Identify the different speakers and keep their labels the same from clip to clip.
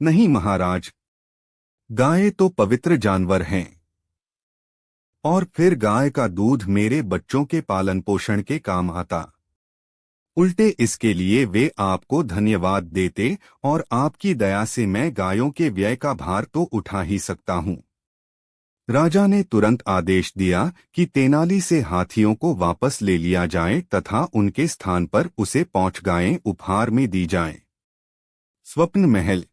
Speaker 1: नहीं महाराज, गाय तो पवित्र जानवर हैं। और फिर गाय का दूध मेरे बच्चों के पालन पोषण के काम आता। उल्टे इसके लिए वे आपको धन्यवाद देते और आपकी दया से मैं गायों के व्यय का भार तो उठा ही सकता हूँ। राजा ने तुरंत आदेश दिया कि तेनाली से हाथियों को वापस ले लिया जाए तथा उनके स्थान पर उसे 5 गायें उपहार में दी जाएं। स्वप्न महल।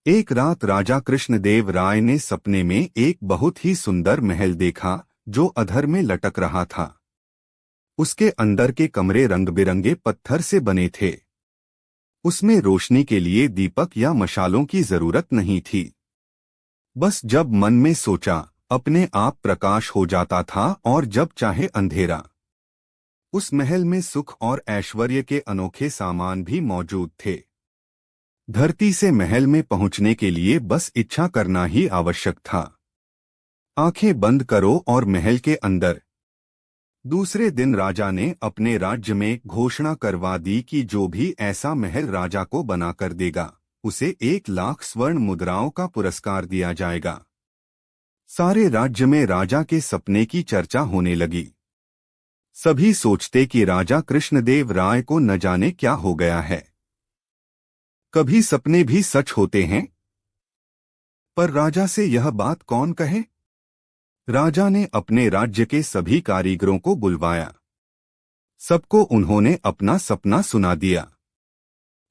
Speaker 1: एक रात राजा कृष्णदेव राय ने सपने में एक बहुत ही सुंदर महल देखा जो अधर में लटक रहा था। उसके अंदर के कमरे रंग बिरंगे पत्थर से बने थे। उसमें रोशनी के लिए दीपक या मशालों की जरूरत नहीं थी। बस जब मन में सोचा अपने आप प्रकाश हो जाता था और जब चाहे अंधेरा। उस महल में सुख और ऐश्वर्य के अनोखे सामान भी मौजूद थे। धरती से महल में पहुंचने के लिए बस इच्छा करना ही आवश्यक था। आंखें बंद करो और महल के अंदर। दूसरे दिन राजा ने अपने राज्य में घोषणा करवा दी कि जो भी ऐसा महल राजा को बनाकर देगा उसे 1 लाख स्वर्ण मुद्राओं का पुरस्कार दिया जाएगा। सारे राज्य में राजा के सपने की चर्चा होने लगी। सभी सोचते कि राजा कृष्णदेव राय को न जाने क्या हो गया है। कभी सपने भी सच होते हैं। पर राजा से यह बात कौन कहे। राजा ने अपने राज्य के सभी कारीगरों को बुलवाया। सबको उन्होंने अपना सपना सुना दिया।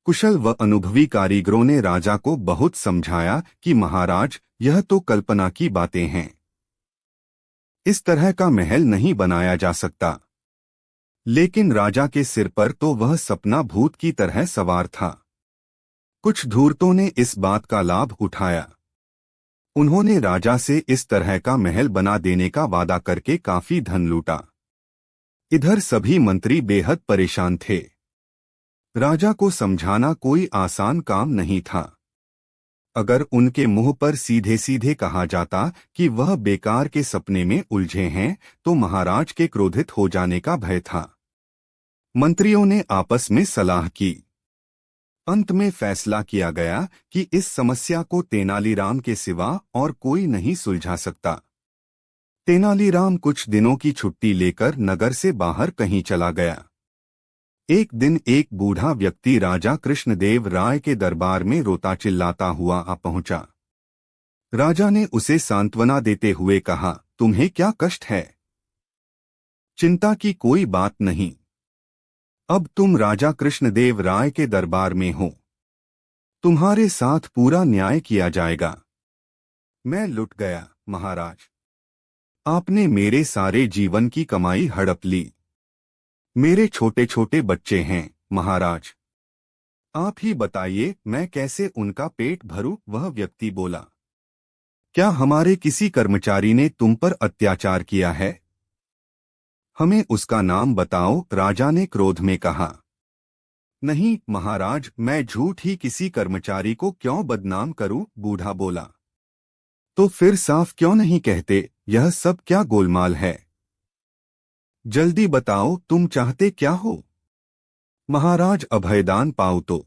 Speaker 1: कुशल व अनुभवी कारीगरों ने राजा को बहुत समझाया कि महाराज, यह तो कल्पना की बातें हैं। इस तरह का महल नहीं बनाया जा सकता। लेकिन राजा के सिर पर तो वह सपना भूत की तरह सवार था। कुछ धूर्तों ने इस बात का लाभ उठाया। उन्होंने राजा से इस तरह का महल बना देने का वादा करके काफी धन लूटा। इधर सभी मंत्री बेहद परेशान थे। राजा को समझाना कोई आसान काम नहीं था। अगर उनके मुंह पर सीधे सीधे कहा जाता कि वह बेकार के सपने में उलझे हैं तो महाराज के क्रोधित हो जाने का भय था। मंत्रियों ने आपस में सलाह की। अंत में फैसला किया गया कि इस समस्या को तेनालीराम के सिवा और कोई नहीं सुलझा सकता। तेनालीराम कुछ दिनों की छुट्टी लेकर नगर से बाहर कहीं चला गया। एक दिन एक बूढ़ा व्यक्ति राजा कृष्णदेव राय के दरबार में रोता चिल्लाता हुआ आ पहुंचा। राजा ने उसे सांत्वना देते हुए कहा, तुम्हें क्या कष्ट है? चिंता की कोई बात नहीं। अब तुम राजा कृष्णदेव राय के दरबार में हो। तुम्हारे साथ पूरा न्याय किया जाएगा। मैं लुट गया महाराज। आपने मेरे सारे जीवन की कमाई हड़प ली। मेरे छोटे छोटे बच्चे हैं महाराज। आप ही बताइए मैं कैसे उनका पेट भरूं? वह व्यक्ति बोला। क्या हमारे किसी कर्मचारी ने तुम पर अत्याचार किया है? हमें उसका नाम बताओ, राजा ने क्रोध में कहा। नहीं महाराज, मैं झूठ ही किसी कर्मचारी को क्यों बदनाम करूं? बूढ़ा बोला। तो फिर साफ क्यों नहीं कहते? यह सब क्या गोलमाल है? जल्दी बताओ तुम चाहते क्या हो? महाराज, अभयदान पाओ तो।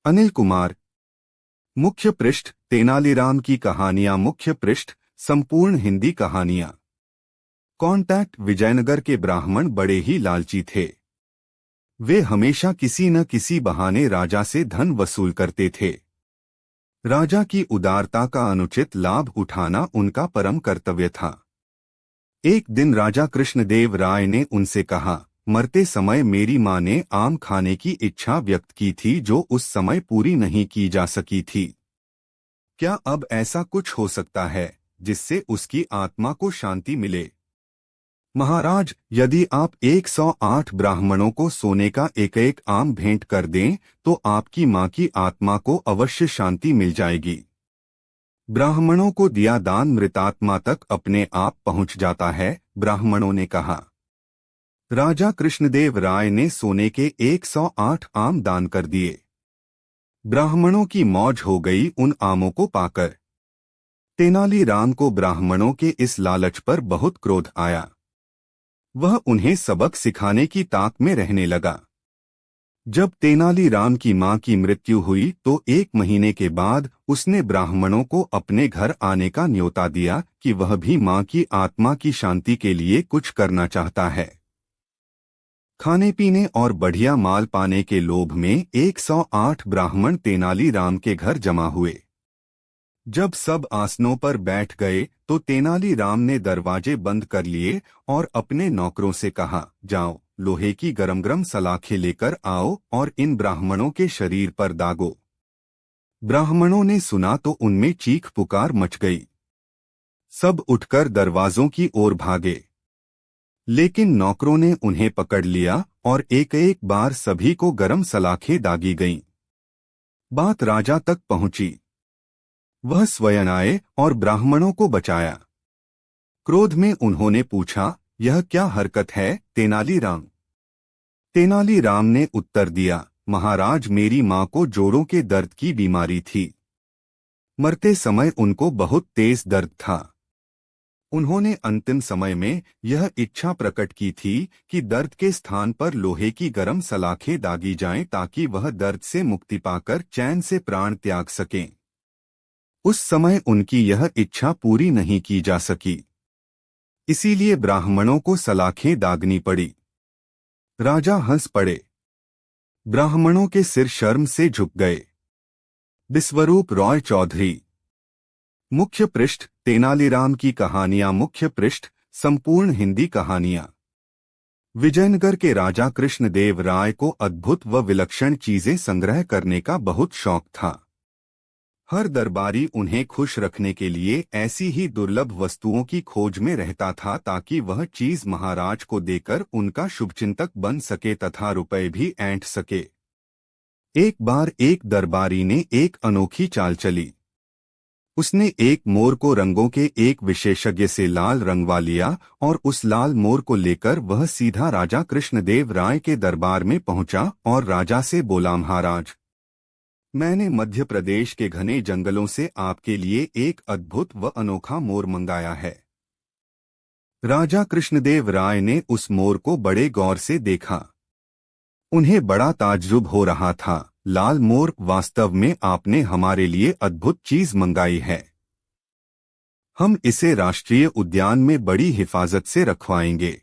Speaker 1: अनिल कुमार। मुख्य पृष्ठ तेनालीराम की कहानियां। मुख्य पृष्ठ संपूर्ण हिंदी कहानियां। कॉन्टैक्ट विजयनगर के ब्राह्मण बड़े ही लालची थे। वे हमेशा किसी न किसी बहाने राजा से धन वसूल करते थे। राजा की उदारता का अनुचित लाभ उठाना उनका परम कर्तव्य था। एक दिन राजा कृष्णदेव राय ने उनसे कहा, मरते समय मेरी मां ने आम खाने की इच्छा व्यक्त की थी जो उस समय पूरी नहीं की जा सकी थी। क्या अब ऐसा कुछ हो सकता है जिससे उसकी आत्मा को शांति मिले? महाराज, यदि आप 108 ब्राह्मणों को सोने का एक एक आम भेंट कर दें तो आपकी मां की आत्मा को अवश्य शांति मिल जाएगी। ब्राह्मणों को दिया दान मृतात्मा तक अपने आप पहुंच जाता है, ब्राह्मणों ने कहा। राजा कृष्णदेव राय ने सोने के 108 आम दान कर दिए। ब्राह्मणों की मौज हो गई उन आमों को पाकर। तेनालीराम को ब्राह्मणों के इस लालच पर बहुत क्रोध आया। वह उन्हें सबक सिखाने की ताक में रहने लगा। जब तेनालीराम की मां की मृत्यु हुई तो 1 महीने के बाद उसने ब्राह्मणों को अपने घर आने का न्योता दिया कि वह भी मां की आत्मा की शांति के लिए कुछ करना चाहता है। खाने पीने और बढ़िया माल पाने के लोभ में 108 ब्राह्मण तेनालीराम के घर जमा हुए। जब सब आसनों पर बैठ गए तो तेनालीराम ने दरवाजे बंद कर लिए और अपने नौकरों से कहा, जाओ, लोहे की गरम सलाखें लेकर आओ और इन ब्राह्मणों के शरीर पर दागो। ब्राह्मणों ने सुना तो उनमें चीख पुकार मच गई। सब उठकर दरवाजों की ओर भागे, लेकिन नौकरों ने उन्हें पकड़ लिया और एक एक बार सभी को गरम सलाखें दागी गईं। बात राजा तक पहुंची। वह स्वयं आए और ब्राह्मणों को बचाया। क्रोध में उन्होंने पूछा, यह क्या हरकत है तेनालीराम? तेनालीराम ने उत्तर दिया, महाराज, मेरी मां को जोड़ों के दर्द की बीमारी थी। मरते समय उनको बहुत तेज दर्द था। उन्होंने अंतिम समय में यह इच्छा प्रकट की थी कि दर्द के स्थान पर लोहे की गरम सलाखें दागी जाएं ताकि वह दर्द से मुक्ति पाकर चैन से प्राण त्याग सकें। उस समय उनकी यह इच्छा पूरी नहीं की जा सकी, इसीलिए ब्राह्मणों को सलाखें दागनी पड़ी। राजा हंस पड़े। ब्राह्मणों के सिर शर्म से झुक गए। विश्वरूप रॉय चौधरी। मुख्य पृष्ठ तेनालीराम की कहानियां। मुख्य पृष्ठ संपूर्ण हिंदी कहानियां। विजयनगर के राजा कृष्णदेव राय को अद्भुत व विलक्षण चीजें संग्रह करने का बहुत शौक था। हर दरबारी उन्हें खुश रखने के लिए ऐसी ही दुर्लभ वस्तुओं की खोज में रहता था ताकि वह चीज महाराज को देकर उनका शुभचिंतक बन सके तथा रुपए भी ऐंठ सके। एक बार एक दरबारी ने एक अनोखी चाल चली। उसने एक मोर को रंगों के एक विशेषज्ञ से लाल रंगवा लिया और उस लाल मोर को लेकर वह सीधा राजा कृष्णदेव राय के दरबार में पहुंचा और राजा से बोला, महाराज, मैंने मध्य प्रदेश के घने जंगलों से आपके लिए एक अद्भुत व अनोखा मोर मंगाया है। राजा कृष्णदेव राय ने उस मोर को बड़े गौर से देखा। उन्हें बड़ा ताज्जुब हो रहा था। लाल मोर, वास्तव में आपने हमारे लिए अद्भुत चीज मंगाई है। हम इसे राष्ट्रीय उद्यान में बड़ी हिफाजत से रखवाएंगे।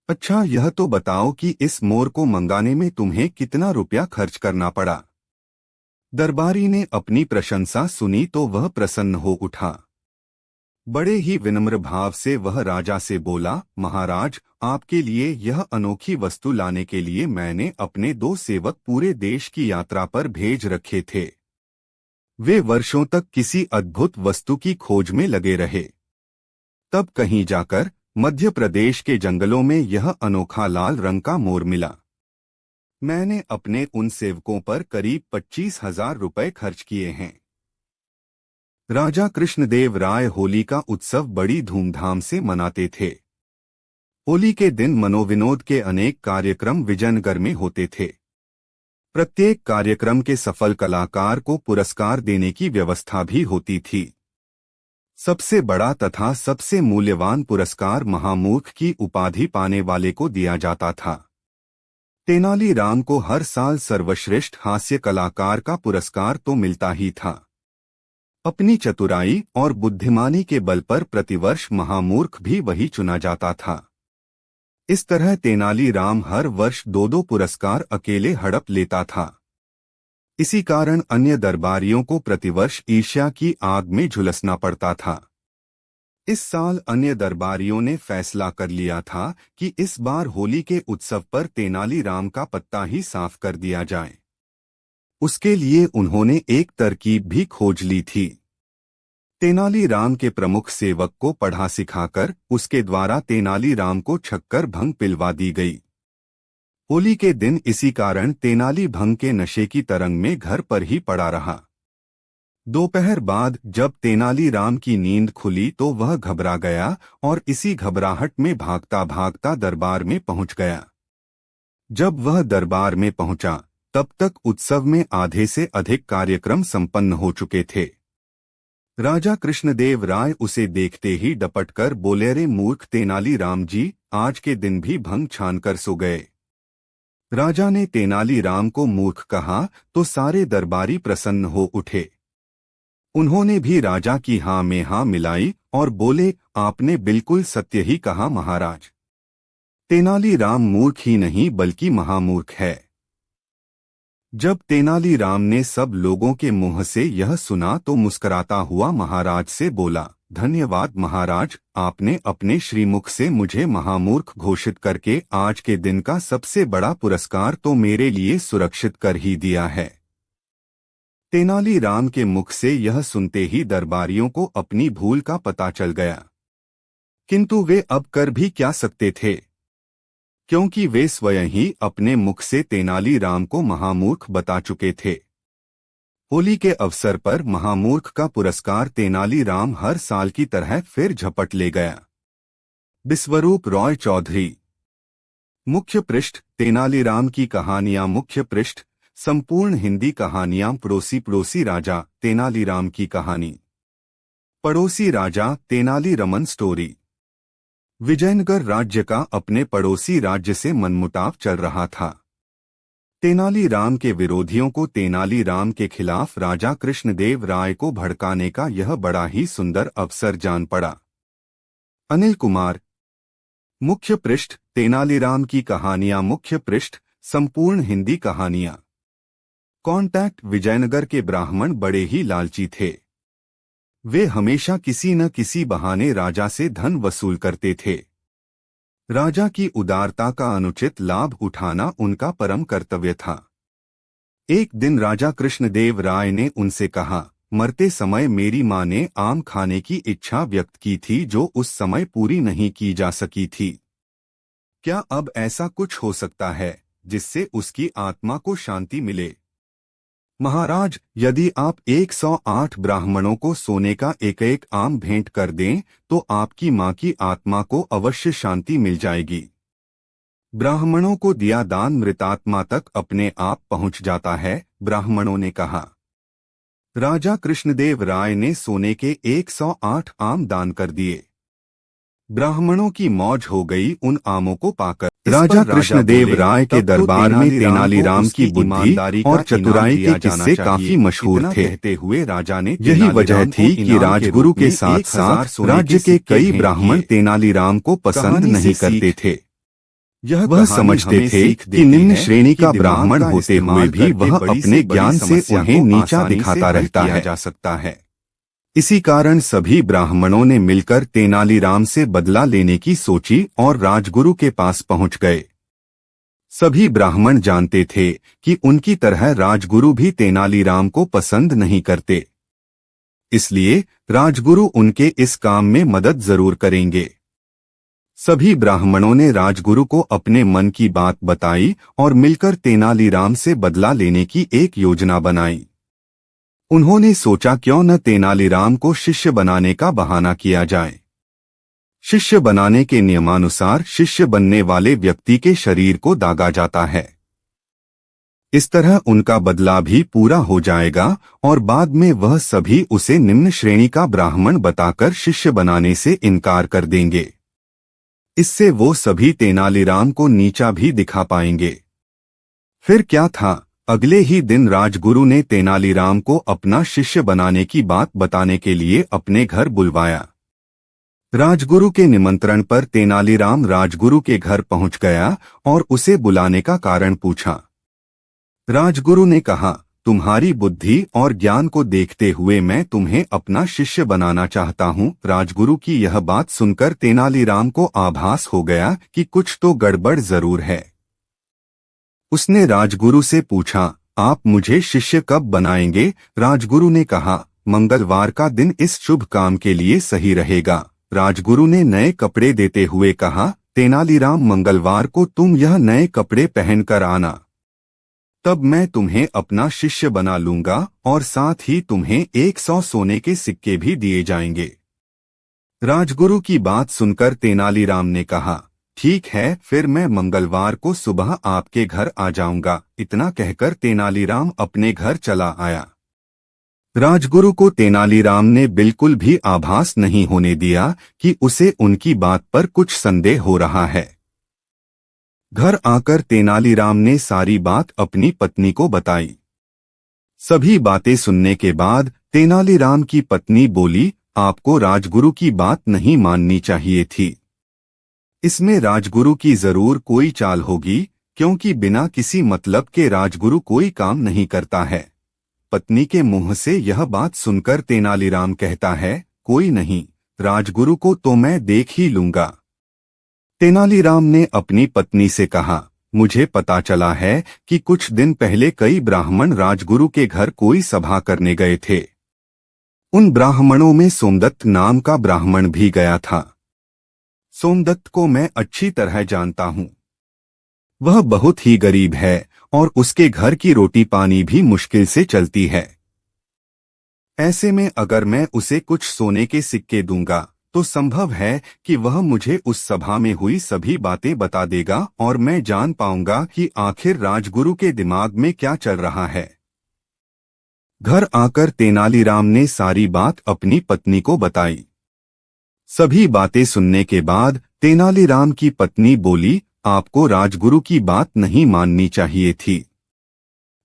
Speaker 1: अच्छा, यह तो बताओ कि इस मोर को मंगाने में तुम्हें कितना रुपया खर्च करना पड़ा? दरबारी ने अपनी प्रशंसा सुनी तो वह प्रसन्न हो उठा। बड़े ही विनम्र भाव से वह राजा से बोला, महाराज, आपके लिए यह अनोखी वस्तु लाने के लिए मैंने अपने 2 सेवक पूरे देश की यात्रा पर भेज रखे थे। वे वर्षों तक किसी अद्भुत वस्तु की खोज में लगे रहे। तब कहीं जाकर मध्य प्रदेश के जंगलों में यह अनोखा लाल रंग का मोर मिला। मैंने अपने उन सेवकों पर करीब 25,000 रुपए खर्च किए हैं। राजा कृष्णदेव राय होली का उत्सव बड़ी धूमधाम से मनाते थे। होली के दिन मनोविनोद के अनेक कार्यक्रम विजयनगर में होते थे। प्रत्येक कार्यक्रम के सफल कलाकार को पुरस्कार देने की व्यवस्था भी होती थी। सबसे बड़ा तथा सबसे मूल्यवान पुरस्कार महामूर्ख की उपाधि पाने वाले को दिया जाता था। तेनालीराम को हर साल सर्वश्रेष्ठ हास्य कलाकार का पुरस्कार तो मिलता ही था। अपनी चतुराई और बुद्धिमानी के बल पर प्रतिवर्ष महामूर्ख भी वही चुना जाता था। इस तरह तेनालीराम हर वर्ष 2-2 पुरस्कार अकेले हड़प लेता था। इसी कारण अन्य दरबारियों को प्रतिवर्ष ईर्ष्या की आग में झुलसना पड़ता था। इस साल अन्य दरबारियों ने फैसला कर लिया था कि इस बार होली के उत्सव पर तेनालीराम का पत्ता ही साफ कर दिया जाए। उसके लिए उन्होंने एक तरकीब भी खोज ली थी। तेनालीराम के प्रमुख सेवक को पढ़ा सिखाकर उसके द्वारा तेनालीराम को छक्कर भंग पिलवा दी गई। होली के दिन इसी कारण तेनाली भंग के नशे की तरंग में घर पर ही पड़ा रहा। दोपहर बाद जब तेनालीराम की नींद खुली तो वह घबरा गया और इसी घबराहट में भागता भागता दरबार में पहुंच गया। जब वह दरबार में पहुंचा तब तक उत्सव में आधे से अधिक कार्यक्रम संपन्न हो चुके थे। राजा कृष्णदेव राय उसे देखते ही डपटकर बोले, अरे मूर्ख तेनालीराम जी, आज के दिन भी भंग छानकर सो गए। राजा ने तेनालीराम को मूर्ख कहा तो सारे दरबारी प्रसन्न हो उठे। उन्होंने भी राजा की हाँ में हाँ मिलाई और बोले, आपने बिल्कुल सत्य ही कहा महाराज। तेनालीराम मूर्ख ही नहीं बल्कि महामूर्ख है। जब तेनालीराम ने सब लोगों के मुंह से यह सुना तो मुस्कुराता हुआ महाराज से बोला, धन्यवाद महाराज, आपने अपने श्रीमुख से मुझे महामूर्ख घोषित करके आज के दिन का सबसे बड़ा पुरस्कार तो मेरे लिए सुरक्षित कर ही दिया है। तेनालीराम के मुख से यह सुनते ही दरबारियों को अपनी भूल का पता चल गया, किंतु वे अब कर भी क्या सकते थे, क्योंकि वे स्वयं ही अपने मुख से तेनालीराम को महामूर्ख बता चुके थे। होली के अवसर पर महामूर्ख का पुरस्कार तेनालीराम हर साल की तरह फिर झपट ले गया। विश्वरूप रॉय चौधरी। मुख्य पृष्ठ तेनालीराम की कहानियां। मुख्य पृष्ठ संपूर्ण हिंदी कहानियां। पड़ोसी राजा तेनालीराम की कहानी। पड़ोसी राजा तेनाली रमन स्टोरी। विजयनगर राज्य का अपने पड़ोसी राज्य से मनमुटाव चल रहा था। तेनालीराम के विरोधियों को तेनालीराम के खिलाफ राजा कृष्णदेव राय को भड़काने का यह बड़ा ही सुंदर अवसर जान पड़ा। अनिल कुमार। मुख्य पृष्ठ तेनालीराम की कहानियां। मुख्य पृष्ठ संपूर्ण हिंदी कहानियां। कॉन्टैक्ट विजयनगर के ब्राह्मण बड़े ही लालची थे। वे हमेशा किसी न किसी बहाने राजा से धन वसूल करते थे। राजा की उदारता का अनुचित लाभ उठाना उनका परम कर्तव्य था। एक दिन राजा कृष्णदेव राय ने उनसे कहा, मरते समय मेरी मां ने आम खाने की इच्छा व्यक्त की थी जो उस समय पूरी नहीं की जा सकी थी। क्या अब ऐसा कुछ हो सकता है जिससे उसकी आत्मा को शांति मिले? महाराज, यदि आप 108 ब्राह्मणों को सोने का एक एक आम भेंट कर दें तो आपकी मां की आत्मा को अवश्य शांति मिल जाएगी। ब्राह्मणों को दिया दान मृतात्मा तक अपने आप पहुंच जाता है, ब्राह्मणों ने कहा। राजा कृष्णदेव राय ने सोने के 108 आम दान कर दिए। ब्राह्मणों की मौज हो गई उन आमों को पाकर। राजा कृष्णदेव राय के दरबार में तेनालीराम की बुद्धि और चतुराई के किस्से काफी मशहूर थे। कहते हुए राजा ने यही वजह थी कि राजगुरु के साथ साथ राज्य के कई ब्राह्मण तेनालीराम को पसंद नहीं करते थे। वह समझते थे कि निम्न श्रेणी का ब्राह्मण होते हुए भी वह अपने ज्ञान से उन्हें नीचा दिखाता रहता है जा सकता है। इसी कारण सभी ब्राह्मणों ने मिलकर तेनालीराम से बदला लेने की सोची और राजगुरु के पास पहुंच गए। सभी ब्राह्मण जानते थे कि उनकी तरह राजगुरु भी तेनालीराम को पसंद नहीं करते, इसलिए राजगुरु उनके इस काम में मदद जरूर करेंगे। सभी ब्राह्मणों ने राजगुरु को अपने मन की बात बताई और मिलकर तेनालीराम से बदला लेने की एक योजना बनाई। उन्होंने सोचा क्यों न तेनालीराम को शिष्य बनाने का बहाना किया जाए। शिष्य बनाने के नियमानुसार शिष्य बनने वाले व्यक्ति के शरीर को दागा जाता है। इस तरह उनका बदला भी पूरा हो जाएगा और बाद में वह सभी उसे निम्न श्रेणी का ब्राह्मण बताकर शिष्य बनाने से इनकार कर देंगे। इससे वो सभी तेनालीराम को नीचा भी दिखा पाएंगे। फिर क्या था, अगले ही दिन राजगुरु ने तेनालीराम को अपना शिष्य बनाने की बात बताने के लिए अपने घर बुलवाया। राजगुरु के निमंत्रण पर तेनालीराम राजगुरु के घर पहुंच गया और उसे बुलाने का कारण पूछा। राजगुरु ने कहा, तुम्हारी बुद्धि और ज्ञान को देखते हुए मैं तुम्हें अपना शिष्य बनाना चाहता हूँ। राजगुरु की यह बात सुनकर तेनालीराम को आभास हो गया कि कुछ तो गड़बड़ जरूर है। उसने राजगुरु से पूछा, आप मुझे शिष्य कब बनाएंगे? राजगुरु ने कहा, मंगलवार का दिन इस शुभ काम के लिए सही रहेगा। राजगुरु ने नए कपड़े देते हुए कहा, तेनालीराम मंगलवार को तुम यह नए कपड़े पहनकर आना, तब मैं तुम्हें अपना शिष्य बना लूंगा और साथ ही तुम्हें 100 सोने के सिक्के भी दिए जाएंगे। राजगुरु की बात सुनकर तेनालीराम ने कहा, ठीक है, फिर मैं मंगलवार को सुबह आपके घर आ जाऊंगा। इतना कहकर तेनालीराम अपने घर चला आया। राजगुरु को तेनालीराम ने बिल्कुल भी आभास नहीं होने दिया कि उसे उनकी बात पर कुछ संदेह हो रहा है। घर आकर तेनालीराम ने सारी बात अपनी पत्नी को बताई। सभी बातें सुनने के बाद तेनालीराम की पत्नी बोली, आपको राजगुरु की बात नहीं माननी चाहिए थी। इसमें राजगुरु की जरूर कोई चाल होगी, क्योंकि बिना किसी मतलब के राजगुरु कोई काम नहीं करता है। पत्नी के मुंह से यह बात सुनकर तेनालीराम कहता है, कोई नहीं, राजगुरु को तो मैं देख ही लूंगा। तेनालीराम ने अपनी पत्नी से कहा, मुझे पता चला है कि कुछ दिन पहले कई ब्राह्मण राजगुरु के घर कोई सभा करने गए थे। उन ब्राह्मणों में सोमदत्त नाम का ब्राह्मण भी गया था। सोमदत्त को मैं अच्छी तरह जानता हूँ। वह बहुत ही गरीब है और उसके घर की रोटी पानी भी मुश्किल से चलती है। ऐसे में अगर मैं उसे कुछ सोने के सिक्के दूंगा तो संभव है कि वह मुझे उस सभा में हुई सभी बातें बता देगा और मैं जान पाऊंगा कि आखिर राजगुरु के दिमाग में क्या चल रहा है। घर आकर तेनालीराम ने सारी बात अपनी पत्नी को बताई। सभी बातें सुनने के बाद तेनालीराम की पत्नी बोली, आपको राजगुरु की बात नहीं माननी चाहिए थी।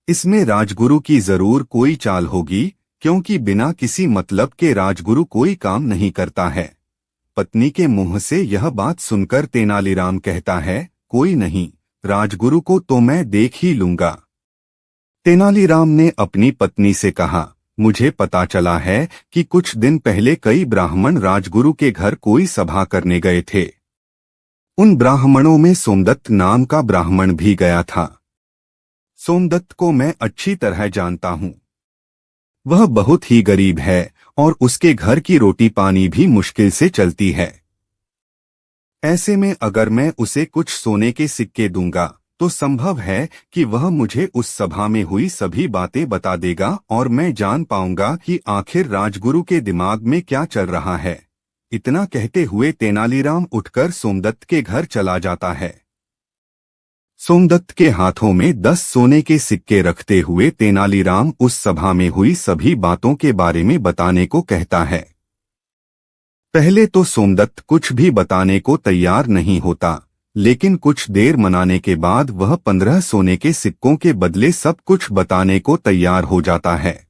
Speaker 1: इसमें राजगुरु की जरूर कोई चाल होगी, क्योंकि बिना किसी मतलब के राजगुरु कोई काम नहीं करता है। पत्नी के मुंह से यह बात सुनकर तेनालीराम कहता है, कोई नहीं, राजगुरु को तो मैं देख ही लूंगा। तेनालीराम ने अपनी पत्नी से कहा, मुझे पता चला है कि कुछ दिन पहले कई ब्राह्मण राजगुरु के घर कोई सभा करने गए थे। उन ब्राह्मणों में सोमदत्त नाम का ब्राह्मण भी गया था। सोमदत्त को मैं अच्छी तरह जानता हूँ। वह बहुत ही गरीब है और उसके घर की रोटी पानी भी मुश्किल से चलती है। ऐसे में अगर मैं उसे कुछ सोने के सिक्के दूंगा तो संभव है कि वह मुझे उस सभा में हुई सभी बातें बता देगा और मैं जान पाऊंगा कि आखिर राजगुरु के दिमाग में क्या चल रहा है। इतना कहते हुए तेनालीराम उठकर सोमदत्त के घर चला जाता है। सोमदत्त के हाथों में 10 सोने के सिक्के रखते हुए तेनालीराम उस सभा में हुई सभी बातों के बारे में बताने को कहता है। पहले तो सोमदत्त कुछ भी बताने को तैयार नहीं होता, लेकिन कुछ देर मनाने के बाद वह 15 सोने के सिक्कों के बदले सब कुछ बताने को तैयार हो जाता है।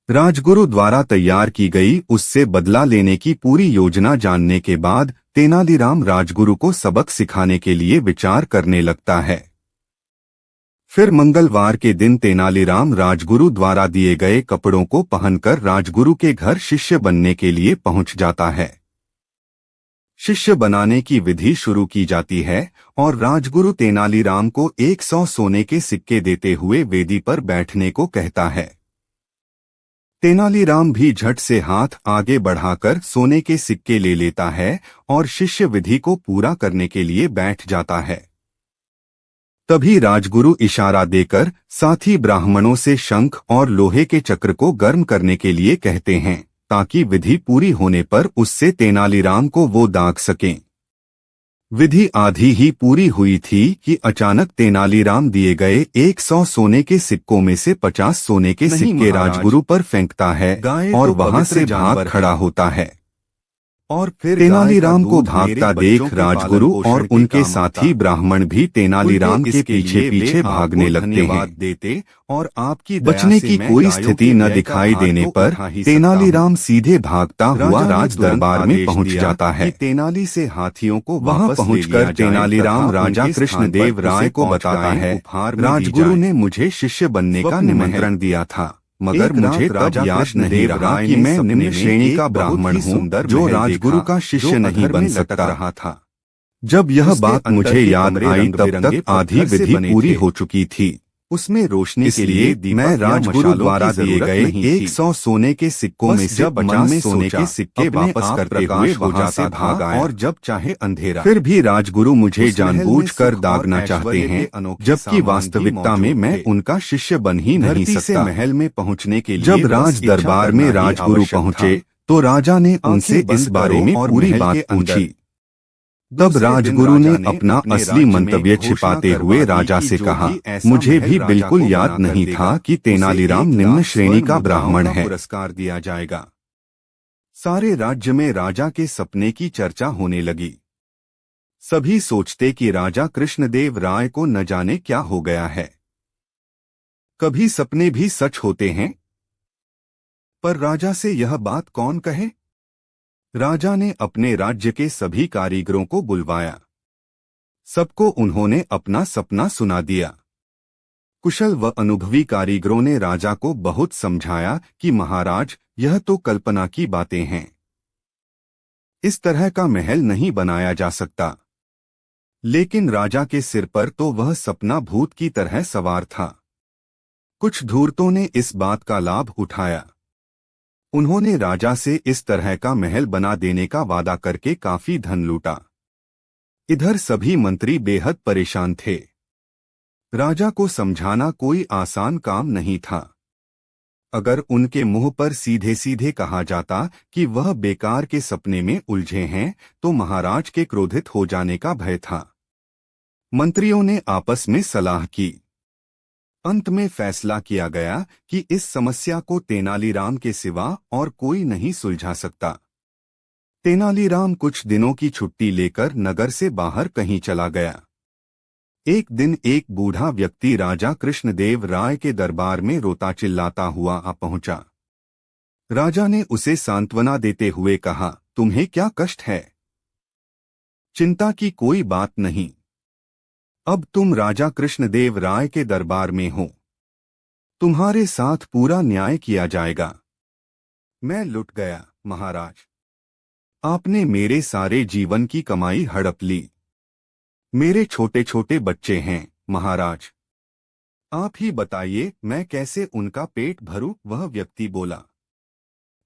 Speaker 1: राजगुरु द्वारा तैयार की गई उससे बदला लेने की पूरी योजना जानने के बाद तेनालीराम राजगुरु को सबक सिखाने के लिए विचार करने लगता है। फिर मंगलवार के दिन तेनालीराम राजगुरु द्वारा दिए गए कपड़ों को पहनकर राजगुरु के घर शिष्य बनने के लिए पहुंच जाता है। शिष्य बनाने की विधि शुरू की जाती है और राजगुरु तेनालीराम को 100 सोने के सिक्के देते हुए वेदी पर बैठने को कहता है। तेनालीराम भी झट से हाथ आगे बढ़ाकर सोने के सिक्के ले लेता है और शिष्य विधि को पूरा करने के लिए बैठ जाता है। तभी राजगुरु इशारा देकर साथी ब्राह्मणों से शंख और लोहे के चक्र को गर्म करने के लिए कहते हैं, ताकि विधि पूरी होने पर उससे तेनालीराम को वो दाग सकें। विधि आधी ही पूरी हुई थी कि अचानक तेनालीराम दिए गए 100 सोने के सिक्कों में से 50 सोने के सिक्के राजगुरु पर फेंकता है और वहां से भाग खड़ा होता है। और फिर
Speaker 2: तेनालीराम को
Speaker 1: मेरे
Speaker 2: भागता
Speaker 1: बच्चों
Speaker 2: देख
Speaker 1: के
Speaker 2: राजगुरु
Speaker 1: पालन-पोषण
Speaker 2: और
Speaker 1: के
Speaker 2: उनके
Speaker 1: काम
Speaker 2: साथी
Speaker 1: आता।
Speaker 2: ब्राह्मण भी तेनालीराम के
Speaker 1: इसके
Speaker 2: पीछे
Speaker 1: लिए
Speaker 2: पीछे
Speaker 1: वे
Speaker 2: भागने
Speaker 1: आपको
Speaker 2: लगते हैं।
Speaker 1: धन्यवाद देते और आपकी दया
Speaker 2: बचने
Speaker 1: से
Speaker 2: की
Speaker 1: मैं
Speaker 2: कोई
Speaker 1: गायों
Speaker 2: स्थिति
Speaker 1: के
Speaker 2: न
Speaker 1: व्यय का
Speaker 2: दिखाई
Speaker 1: भार
Speaker 2: देने
Speaker 1: तो
Speaker 2: पर
Speaker 1: उठा ही सकता हूँ।
Speaker 2: तेनालीराम सीधे भागता हुआ
Speaker 1: राजा ने
Speaker 2: राज
Speaker 1: तुरंत
Speaker 2: दरबार में
Speaker 1: आदेश
Speaker 2: पहुंच
Speaker 1: दिया
Speaker 2: जाता
Speaker 1: कि
Speaker 2: है।
Speaker 1: तेनाली से हाथियों को
Speaker 2: वहां
Speaker 1: वापस ले लिया
Speaker 2: पहुंचकर
Speaker 1: जाए
Speaker 2: तेनालीराम
Speaker 1: तथा
Speaker 2: राजा
Speaker 1: उनके स्थान पर
Speaker 2: कृष्णदेव राय
Speaker 1: उसे
Speaker 2: को
Speaker 1: पांच
Speaker 2: बताता
Speaker 1: गायें
Speaker 2: है,
Speaker 1: उपहार में दी
Speaker 2: राजगुरु
Speaker 1: जाएं।
Speaker 2: ने मुझे शिष्य बनने का
Speaker 1: स्वप्न में
Speaker 2: निमंत्रण दिया था, मगर
Speaker 1: एक
Speaker 2: मुझे
Speaker 1: रात
Speaker 2: तब
Speaker 1: राजा
Speaker 2: याद नहीं
Speaker 1: कृष्णदेव
Speaker 2: रहा
Speaker 1: राय
Speaker 2: कि
Speaker 1: ने
Speaker 2: मैं
Speaker 1: सपने
Speaker 2: निम्न
Speaker 1: में
Speaker 2: श्रेणी
Speaker 1: एक
Speaker 2: का
Speaker 1: बहुत
Speaker 2: ब्राह्मण
Speaker 1: ही
Speaker 2: हूँ
Speaker 1: सुंदर
Speaker 2: जो
Speaker 1: महल
Speaker 2: राजगुरु
Speaker 1: देखा
Speaker 2: का
Speaker 1: जो
Speaker 2: शिष्य नहीं
Speaker 1: अधर
Speaker 2: बन
Speaker 1: में लटक
Speaker 2: सकता।
Speaker 1: रहा था।
Speaker 2: जब यह
Speaker 1: उसके
Speaker 2: बात
Speaker 1: अंदर
Speaker 2: मुझे
Speaker 1: के
Speaker 2: याद
Speaker 1: कमरे
Speaker 2: आई
Speaker 1: रंग
Speaker 2: तब
Speaker 1: बिरंगे
Speaker 2: तक आधी
Speaker 1: पत्थर से
Speaker 2: विधि
Speaker 1: बने
Speaker 2: पूरी
Speaker 1: थे।
Speaker 2: हो चुकी थी।
Speaker 1: उसमें रोशनी के लिए
Speaker 2: इसलिए
Speaker 1: दीपक
Speaker 2: मैं
Speaker 1: या
Speaker 2: राजगुरु
Speaker 1: मशालों
Speaker 2: द्वारा
Speaker 1: की
Speaker 2: दिए
Speaker 1: जरूरत
Speaker 2: गए
Speaker 1: नहीं थी।
Speaker 2: 100 सोने के सिक्कों में
Speaker 1: बस
Speaker 2: से
Speaker 1: जब मन
Speaker 2: 50
Speaker 1: में
Speaker 2: सोने
Speaker 1: सोचा
Speaker 2: के सिक्के
Speaker 1: अपने
Speaker 2: वापस
Speaker 1: आप
Speaker 2: करते हुए
Speaker 1: प्रकाश हो
Speaker 2: वहां
Speaker 1: जाता
Speaker 2: से
Speaker 1: था
Speaker 2: भाग आया।
Speaker 1: और जब चाहे अंधेरा।
Speaker 2: फिर भी राजगुरु मुझे
Speaker 1: उस महल में
Speaker 2: जानबूझकर
Speaker 1: सुख और
Speaker 2: दागना चाहते
Speaker 1: ऐश्वर्य
Speaker 2: हैं,
Speaker 1: के अनोखे
Speaker 2: जबकि
Speaker 1: सामान भी
Speaker 2: वास्तविकता में
Speaker 1: मौजूद
Speaker 2: मैं
Speaker 1: थे।
Speaker 2: उनका शिष्य बन ही नहीं
Speaker 1: धरती से
Speaker 2: सकता।
Speaker 1: महल में पहुंचने के लिए
Speaker 2: जब
Speaker 1: बस
Speaker 2: राज
Speaker 1: इच्छा
Speaker 2: दरबार
Speaker 1: करना
Speaker 2: में
Speaker 1: ही
Speaker 2: राजगुरु
Speaker 1: आवश्यक था।
Speaker 2: पहुंचे तो राजा ने उनसे
Speaker 1: आंखें
Speaker 2: इस
Speaker 1: बंद
Speaker 2: बारे
Speaker 1: करो
Speaker 2: में
Speaker 1: और
Speaker 2: पूरी
Speaker 1: महल
Speaker 2: बात
Speaker 1: के
Speaker 2: पूछी।
Speaker 1: अंदर।
Speaker 2: तब
Speaker 1: दूसरे दिन
Speaker 2: राजगुरु
Speaker 1: राजा
Speaker 2: ने
Speaker 1: ने
Speaker 2: अपना
Speaker 1: अपने
Speaker 2: असली
Speaker 1: राज्य में
Speaker 2: मंतव्य
Speaker 1: घोषणा
Speaker 2: छिपाते
Speaker 1: करवा
Speaker 2: हुए
Speaker 1: दी
Speaker 2: राजा
Speaker 1: कि
Speaker 2: से
Speaker 1: जो
Speaker 2: कहा,
Speaker 1: भी ऐसा
Speaker 2: मुझे
Speaker 1: महल
Speaker 2: भी
Speaker 1: राजा
Speaker 2: बिल्कुल
Speaker 1: को
Speaker 2: याद
Speaker 1: बनाकर
Speaker 2: नहीं
Speaker 1: देगा,
Speaker 2: था कि
Speaker 1: उसे
Speaker 2: तेनालीराम
Speaker 1: 1
Speaker 2: निम्न
Speaker 1: लाख
Speaker 2: श्रेणी
Speaker 1: स्वर्ण
Speaker 2: का
Speaker 1: मुद्राओं
Speaker 2: ब्राह्मण
Speaker 1: का
Speaker 2: है।
Speaker 1: पुरस्कार दिया जाएगा। सारे राज्य में राजा के सपने की चर्चा होने लगी। सभी सोचते कि राजा कृष्णदेव राय को न जाने क्या हो गया है। कभी सपने भी सच होते हैं। पर राजा से यह बात कौन कहे। राजा ने अपने राज्य के सभी कारीगरों को बुलवाया। सबको उन्होंने अपना सपना सुना दिया। कुशल व अनुभवी कारीगरों ने राजा को बहुत समझाया कि महाराज, यह तो कल्पना की बातें हैं। इस तरह का महल नहीं बनाया जा सकता। लेकिन राजा के सिर पर तो वह सपना भूत की तरह सवार था। कुछ धूर्तों ने इस बात का लाभ उठाया। उन्होंने राजा से इस तरह का महल बना देने का वादा करके काफी धन लूटा। इधर सभी मंत्री बेहद परेशान थे। राजा को समझाना कोई आसान काम नहीं था। अगर उनके मुंह पर सीधे सीधे कहा जाता कि वह बेकार के सपने में उलझे हैं, तो महाराज के क्रोधित हो जाने का भय था। मंत्रियों ने आपस में सलाह की। अंत में फैसला किया गया कि इस समस्या को तेनालीराम के सिवा और कोई नहीं सुलझा सकता। तेनालीराम कुछ दिनों की छुट्टी लेकर नगर से बाहर कहीं चला गया। एक दिन एक बूढ़ा व्यक्ति राजा कृष्णदेव राय के दरबार में रोता चिल्लाता हुआ आ पहुंचा। राजा ने उसे सांत्वना देते हुए कहा, तुम्हें क्या कष्ट है। चिंता की कोई बात नहीं। अब तुम राजा कृष्णदेव राय के दरबार में हो। तुम्हारे साथ पूरा न्याय किया जाएगा। मैं लुट गया महाराज। आपने मेरे सारे जीवन की कमाई हड़प ली। मेरे छोटे छोटे बच्चे हैं महाराज। आप ही बताइए मैं कैसे उनका पेट भरूं। वह व्यक्ति बोला,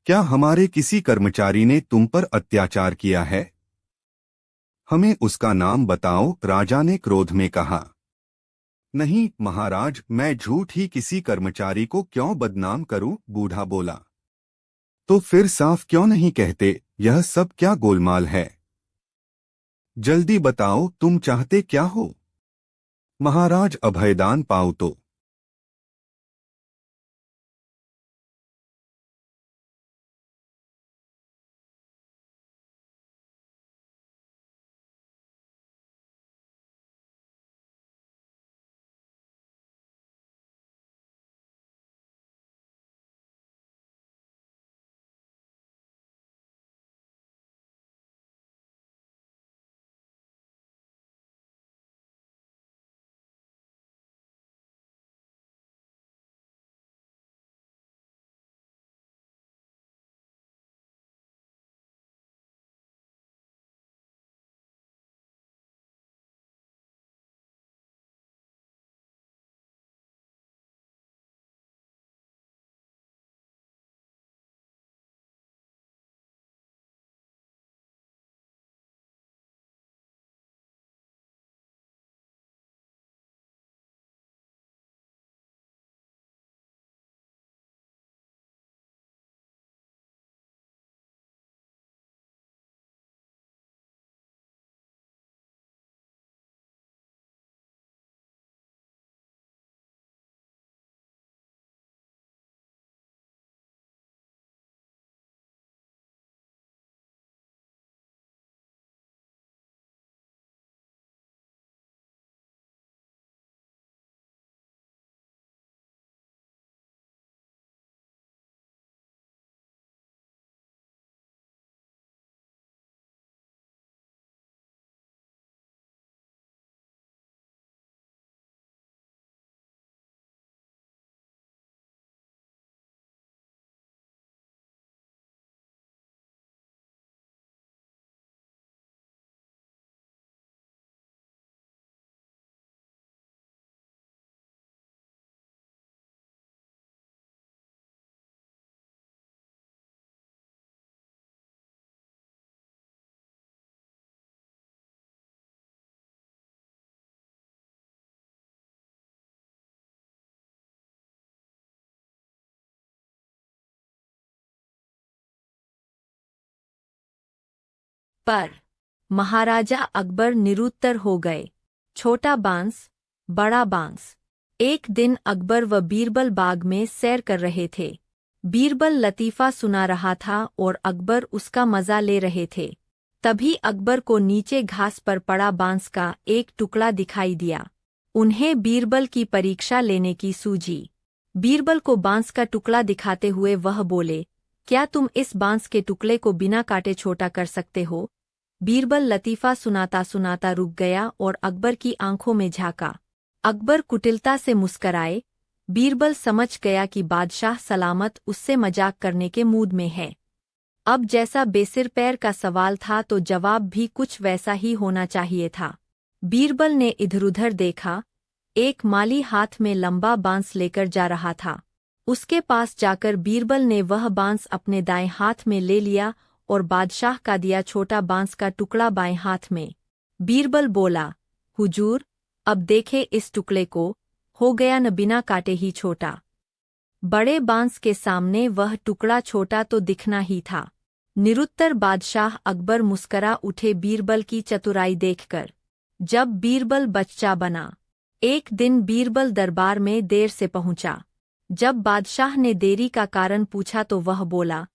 Speaker 1: क्या हमारे किसी कर्मचारी ने तुम पर अत्याचार किया है। हमें उसका नाम बताओ। राजा ने क्रोध में कहा। नहीं महाराज, मैं झूठ ही किसी कर्मचारी को क्यों बदनाम करूं। बूढ़ा बोला, तो फिर साफ क्यों नहीं कहते, यह सब क्या गोलमाल है। जल्दी बताओ तुम चाहते क्या हो। महाराज अभयदान पाओ तो।
Speaker 3: पर महाराजा अकबर निरुत्तर हो गए। छोटा बांस, बड़ा बांस। एक दिन अकबर व बीरबल बाग में सैर कर रहे थे। बीरबल लतीफ़ा सुना रहा था और अकबर उसका मज़ा ले रहे थे। तभी अकबर को नीचे घास पर पड़ा बांस का एक टुकड़ा दिखाई दिया। उन्हें बीरबल की परीक्षा लेने की सूझी। बीरबल को बांस का टुकड़ा दिखाते हुए वह बोले, क्या तुम इस बांस के टुकड़े को बिना काटे छोटा कर सकते हो? बीरबल लतीफ़ा सुनाता सुनाता रुक गया और अकबर की आंखों में झांका। अकबर कुटिलता से मुस्कराए। बीरबल समझ गया कि बादशाह सलामत उससे मजाक करने के मूड में है। अब जैसा बेसिर पैर का सवाल था तो जवाब भी कुछ वैसा ही होना चाहिए था। बीरबल ने इधर-उधर देखा। एक माली हाथ में लंबा बांस लेकर जा रहा था। उसके पास जाकर बीरबल ने वह बांस अपने दाएं हाथ में ले लिया और बादशाह का दिया छोटा बांस का टुकड़ा बाएं हाथ में। बीरबल बोला, हुजूर, अब देखे इस टुकड़े को, हो गया न बिना काटे ही छोटा। बड़े बांस के सामने वह टुकड़ा छोटा तो दिखना ही था। निरुत्तर बादशाह अकबर मुस्करा उठे बीरबल की चतुराई देखकर। जब बीरबल बच्चा बना। एक दिन बीरबल दरबार में देर से पहुंचा। जब बादशाह ने देरी का कारण पूछा तो वह बोला,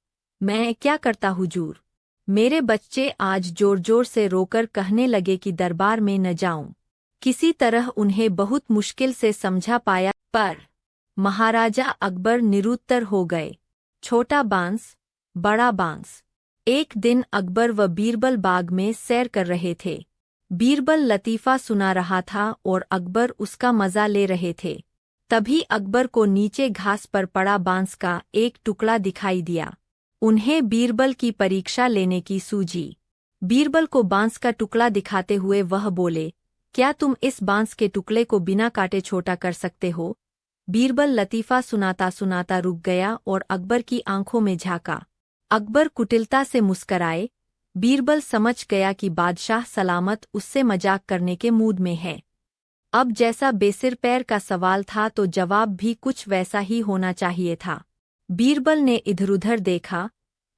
Speaker 3: मैं क्या करता हुजूर? मेरे बच्चे आज जोर जोर से रोकर कहने लगे कि दरबार में न जाऊं। किसी तरह उन्हें बहुत मुश्किल से समझा पाया, पर महाराजा अकबर निरुत्तर हो गए। छोटा बांस, बड़ा बांस। एक दिन अकबर व बीरबल बाग में सैर कर रहे थे। बीरबल लतीफ़ा सुना रहा था और अकबर उसका मज़ा ले रहे थे। तभी अकबर को नीचे घास पर पड़ा बांस का एक टुकड़ा दिखाई दिया। उन्हें बीरबल की परीक्षा लेने की सूझी। बीरबल को बांस का टुकड़ा दिखाते हुए वह बोले, क्या तुम इस बांस के टुकड़े को बिना काटे छोटा कर सकते हो? बीरबल लतीफ़ा सुनाता सुनाता रुक गया और अकबर की आंखों में झांका। अकबर कुटिलता से मुस्कराए। बीरबल समझ गया कि बादशाह सलामत उससे मजाक करने के मूड में है। अब जैसा बेसिर पैर का सवाल था तो जवाब भी कुछ वैसा ही होना चाहिए था। बीरबल ने इधर-उधर देखा।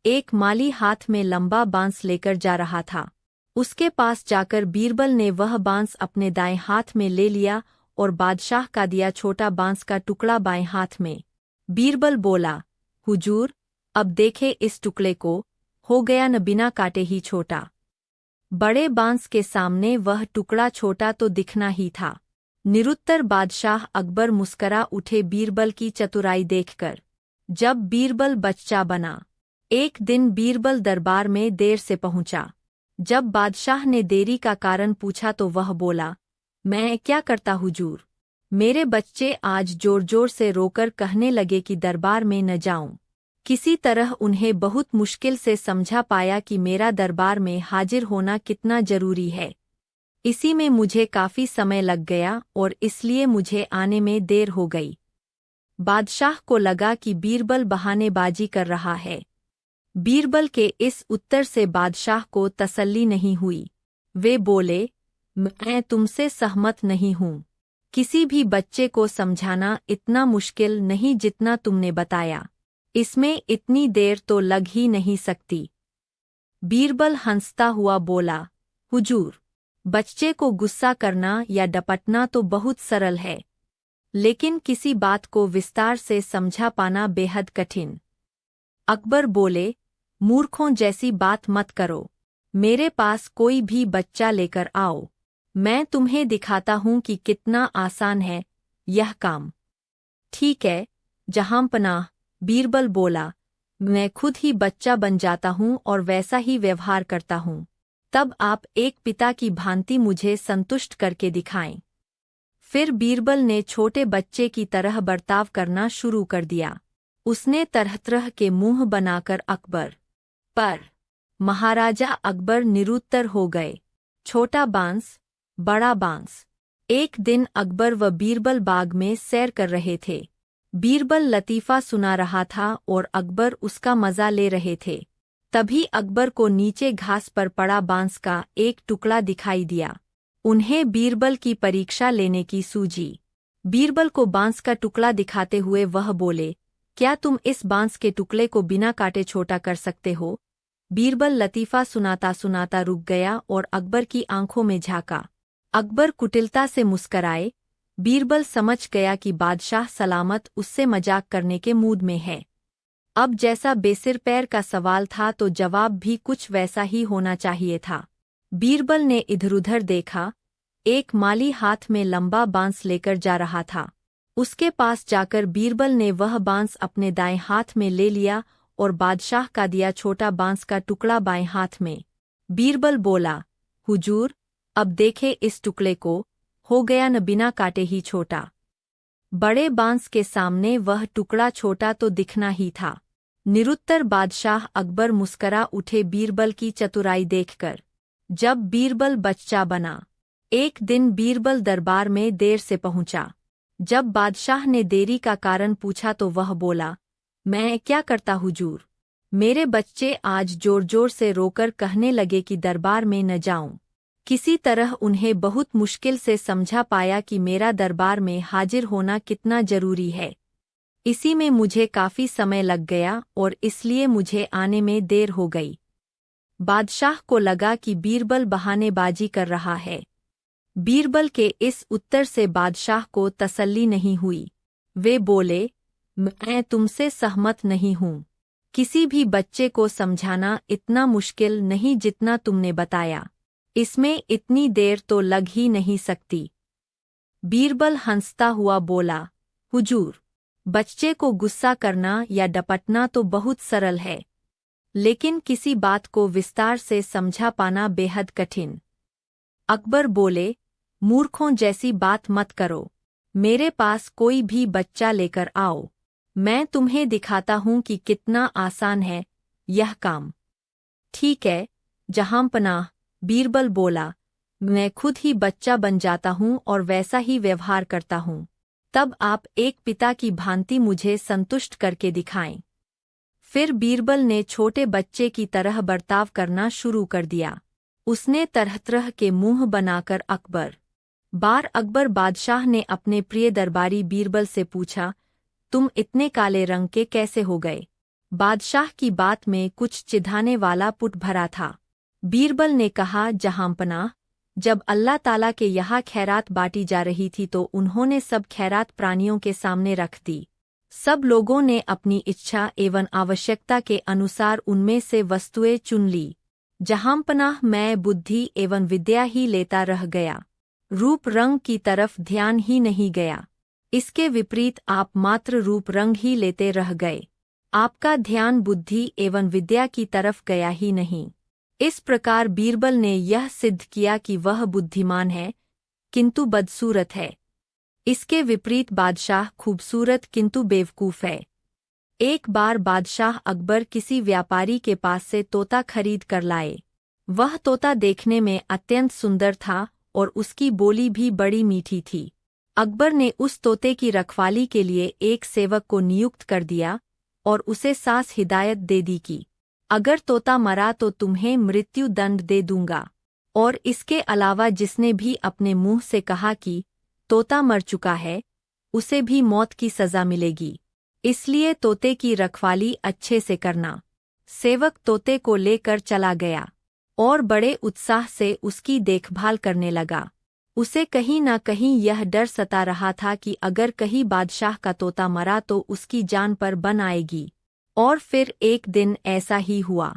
Speaker 3: एक माली हाथ में लंबा बांस लेकर जा रहा था। उसके पास जाकर बीरबल ने वह बांस अपने दाएं हाथ में ले लिया और बादशाह का दिया छोटा बांस का टुकड़ा बाएं हाथ में। बीरबल बोला, हुजूर, अब देखे इस टुकड़े को, हो गया न बिना काटे ही छोटा। बड़े बांस के सामने वह टुकड़ा छोटा तो दिखना ही था। निरुत्तर बादशाह अकबर मुस्करा उठे बीरबल की चतुराई देखकर। जब बीरबल बच्चा बना। एक दिन बीरबल दरबार में देर से पहुंचा। जब बादशाह ने देरी का कारण पूछा तो वह बोला, मैं क्या करता हुजूर? मेरे बच्चे आज जोर जोर से रोकर कहने लगे कि दरबार में न जाऊं। किसी तरह उन्हें बहुत मुश्किल से समझा पाया कि मेरा दरबार में हाजिर होना कितना जरूरी है। इसी में मुझे काफी समय लग गया और इसलिए मुझे आने में देर हो गई। बादशाह को लगा कि बीरबल बहानेबाजी कर रहा है। बीरबल के इस उत्तर से बादशाह को तसल्ली नहीं हुई। वे बोले, मैं तुमसे सहमत नहीं हूँ। किसी भी बच्चे को समझाना इतना मुश्किल नहीं जितना तुमने बताया। इसमें इतनी देर तो लग ही नहीं सकती। बीरबल हंसता हुआ बोला, हुजूर, बच्चे को गुस्सा करना या डपटना तो बहुत सरल है, लेकिन किसी बात को विस्तार से समझा पाना बेहद कठिन। अकबर बोले, मूर्खों जैसी बात मत करो। मेरे पास कोई भी बच्चा लेकर आओ। मैं तुम्हें दिखाता हूँ कि कितना आसान है यह काम। ठीक है, जहांपनाह, बीरबल बोला, मैं खुद ही बच्चा बन जाता हूँ और वैसा ही व्यवहार करता हूँ। तब आप एक पिता की भांति मुझे संतुष्ट करके दिखाएं। फिर बीरबल ने छोटे बच्चे की तरह बर्ताव करना शुरू कर दिया। उसने तरह-तरह के मुंह बनाकर अकबर पर महाराजा अकबर निरुत्तर हो गए। छोटा बांस, बड़ा बांस। एक दिन अकबर व बीरबल बाग में सैर कर रहे थे। बीरबल लतीफ़ा सुना रहा था और अकबर उसका मज़ा ले रहे थे। तभी अकबर को नीचे घास पर पड़ा बांस का एक टुकड़ा दिखाई दिया। उन्हें बीरबल की परीक्षा लेने की सूझी। बीरबल को बांस का टुकड़ा दिखाते हुए वह बोले, क्या तुम इस बांस के टुकड़े को बिना काटे छोटा कर सकते हो? बीरबल लतीफ़ा सुनाता सुनाता रुक गया और अकबर की आंखों में झांका। अकबर कुटिलता से मुस्कराए। बीरबल समझ गया कि बादशाह सलामत उससे मजाक करने के मूड में है। अब जैसा बेसिर पैर का सवाल था तो जवाब भी कुछ वैसा ही होना चाहिए था। बीरबल ने इधर-उधर देखा। एक माली हाथ में लंबा बांस लेकर जा रहा था। उसके पास जाकर बीरबल ने वह बांस अपने दाएं हाथ में ले लिया और बादशाह का दिया छोटा बांस का टुकड़ा बाएं हाथ में। बीरबल बोला, हुजूर, अब देखे इस टुकड़े को, हो गया न बिना काटे ही छोटा। बड़े बांस के सामने वह टुकड़ा छोटा तो दिखना ही था। निरुत्तर बादशाह अकबर मुस्करा उठे बीरबल की चतुराई देखकर। जब बीरबल बच्चा बना। एक दिन बीरबल दरबार में देर से पहुंचा। जब बादशाह ने देरी का कारण पूछा तो वह बोला, मैं क्या करता हुजूर? मेरे बच्चे आज जोर-जोर से रोकर कहने लगे कि दरबार में न जाऊं। किसी तरह उन्हें बहुत मुश्किल से समझा पाया कि मेरा दरबार में हाजिर होना कितना जरूरी है। इसी में मुझे काफी समय लग गया और इसलिए मुझे आने में देर हो गई। बादशाह को लगा कि बीरबल बहानेबाजी कर रहा है। बीरबल के इस उत्तर से बादशाह को तसल्ली नहीं हुई। वे बोले, मैं तुमसे सहमत नहीं हूँ। किसी भी बच्चे को समझाना इतना मुश्किल नहीं जितना तुमने बताया। इसमें इतनी देर तो लग ही नहीं सकती। बीरबल हंसता हुआ बोला, हुजूर, बच्चे को गुस्सा करना या डपटना तो बहुत सरल है, लेकिन किसी बात को विस्तार से समझा पाना बेहद कठिन। अकबर बोले, मूर्खों जैसी बात मत करो। मेरे पास कोई भी बच्चा लेकर आओ, मैं तुम्हें दिखाता हूँ कि कितना आसान है यह काम। ठीक है जहाँपनाह, बीरबल बोला, मैं खुद ही बच्चा बन जाता हूँ और वैसा ही व्यवहार करता हूँ। तब आप एक पिता की भांति मुझे संतुष्ट करके दिखाएं। फिर बीरबल ने छोटे बच्चे की तरह बर्ताव करना शुरू कर दिया। उसने तरह-तरह के मुंह बनाकर अकबर बादशाह ने अपने प्रिय दरबारी बीरबल से पूछा, तुम इतने काले रंग के कैसे हो गए? बादशाह की बात में कुछ चिढ़ाने वाला पुट भरा था। बीरबल ने कहा, जहाँपनाह, जब अल्लाह ताला के यहाँ खैरात बांटी जा रही थी तो उन्होंने सब खैरात प्राणियों के सामने रख दी। सब लोगों ने अपनी इच्छा एवं आवश्यकता के अनुसार उनमें से वस्तुएं चुन ली। जहाँपनाह, मैं बुद्धि एवं विद्या ही लेता रह गया, रूप रंग की तरफ ध्यान ही नहीं गया। इसके विपरीत आप मात्र रूप रंग ही लेते रह गए, आपका ध्यान बुद्धि एवं विद्या की तरफ गया ही नहीं। इस प्रकार बीरबल ने यह सिद्ध किया कि वह बुद्धिमान है किंतु बदसूरत है। इसके विपरीत बादशाह खूबसूरत किंतु बेवकूफ है। एक बार बादशाह अकबर किसी व्यापारी के पास से तोता खरीद कर लाए। वह तोता देखने में अत्यंत सुंदर था और उसकी बोली भी बड़ी मीठी थी। अकबर ने उस तोते की रखवाली के लिए एक सेवक को नियुक्त कर दिया और उसे साफ हिदायत दे दी कि अगर तोता मरा तो तुम्हें मृत्यु दंड दे दूंगा, और इसके अलावा जिसने भी अपने मुंह से कहा कि तोता मर चुका है, उसे भी मौत की सजा मिलेगी। इसलिए तोते की रखवाली अच्छे से करना। सेवक तोते को लेकर चला गया और बड़े उत्साह से उसकी देखभाल करने लगा। उसे कहीं न कहीं यह डर सता रहा था कि अगर कहीं बादशाह का तोता मरा तो उसकी जान पर बन आएगी। और फिर एक दिन ऐसा ही हुआ।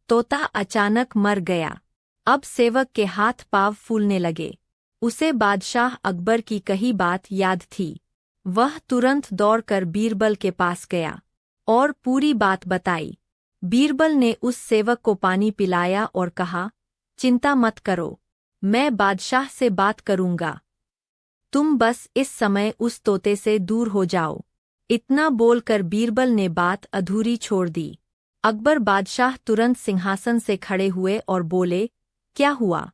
Speaker 3: तोता अचानक मर गया। अब सेवक के हाथ पांव फूलने लगे। उसे बादशाह अकबर की कही बात याद थी। वह तुरंत दौड़कर बीरबल के पास गया और पूरी बात बताई। बीरबल ने उस सेवक को पानी पिलाया और कहा, चिंता मत करो, मैं बादशाह से बात करूंगा। तुम बस इस समय उस तोते से दूर हो जाओ। इतना बोलकर बीरबल ने बात अधूरी छोड़ दी। अकबर बादशाह तुरंत सिंहासन से खड़े हुए और बोले, क्या हुआ?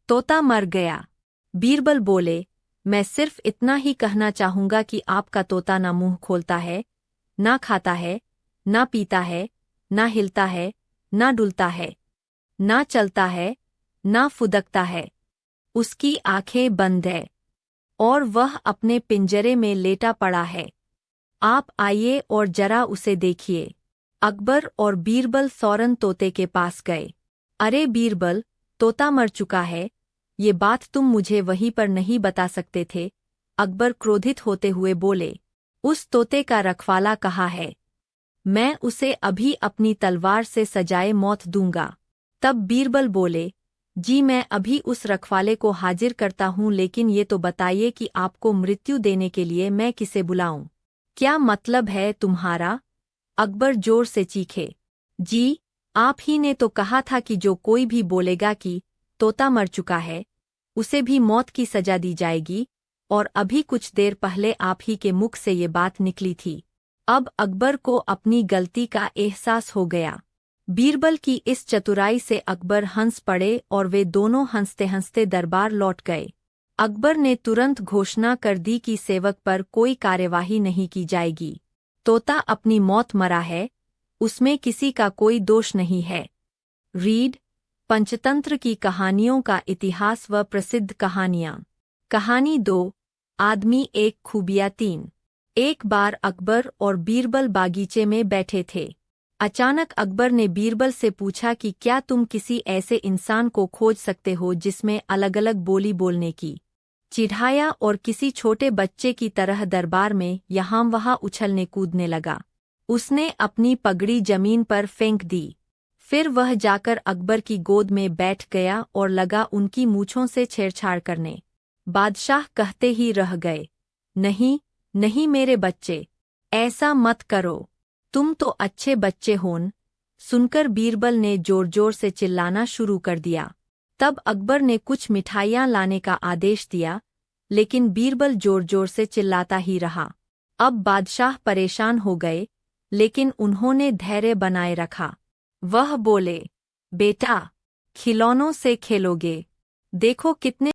Speaker 3: तोता मर गया। बीरबल बोले, मैं सिर्फ इतना ही कहना चाहूंगा कि आपका तोता ना मुंह खोलता है, ना खाता है, ना पीता है, ना हिलता है, ना डुलता है, ना चलता है, ना फुदकता है। उसकी आंखें बंद है और वह अपने पिंजरे में लेटा पड़ा है। आप आइए और जरा उसे देखिए। अकबर और बीरबल फौरन तोते के पास गए। अरे बीरबल, तोता मर चुका है, ये बात तुम मुझे वहीं पर नहीं बता सकते थे? अकबर क्रोधित होते हुए बोले। उस तोते का रखवाला कहाँ है? मैं उसे अभी अपनी तलवार से सजाए मौत दूंगा। तब बीरबल बोले, जी मैं अभी उस रखवाले को हाजिर करता हूँ, लेकिन ये तो बताइए कि आपको मृत्यु देने के लिए मैं किसे बुलाऊं? क्या मतलब है तुम्हारा? अकबर जोर से चीखे। जी, आप ही ने तो कहा था कि जो कोई भी बोलेगा कि तोता मर चुका है, उसे भी मौत की सजा दी जाएगी, और अभी कुछ देर पहले आप ही के मुख से ये बात निकली थी। अब अकबर को अपनी गलती का एहसास हो गया। बीरबल की इस चतुराई से अकबर हंस पड़े और वे दोनों हंसते हंसते दरबार लौट गए। अकबर ने तुरंत घोषणा कर दी कि सेवक पर कोई कार्यवाही नहीं की जाएगी। तोता अपनी मौत मरा है, उसमें किसी का कोई दोष नहीं है। रीड पंचतंत्र की कहानियों का इतिहास व प्रसिद्ध कहानियाँ। कहानी 2, आदमी एक खूबियाँ 3। एक बार अकबर और बीरबल बागीचे में बैठे थे। अचानक अकबर ने बीरबल से पूछा कि क्या तुम किसी ऐसे इंसान को खोज सकते हो जिसमें अलग अलग बोली बोलने की चिढ़ाया और किसी छोटे बच्चे की तरह दरबार में यहाँ वहाँ उछलने कूदने लगा। उसने अपनी पगड़ी जमीन पर फेंक दी। फिर वह जाकर अकबर की गोद में बैठ गया और लगा उनकी मूछों से छेड़छाड़ करने। बादशाह कहते ही रह गए, नहीं नहीं मेरे बच्चे, ऐसा मत करो, तुम तो अच्छे बच्चे होन। सुनकर बीरबल ने जोर जोर से चिल्लाना शुरू कर दिया। तब अकबर ने कुछ मिठाइयाँ लाने का आदेश दिया, लेकिन बीरबल जोर जोर से चिल्लाता ही रहा। अब बादशाह परेशान हो गए, लेकिन उन्होंने धैर्य बनाए रखा। वह बोले, बेटा, खिलौनों से खेलोगे? देखो कितने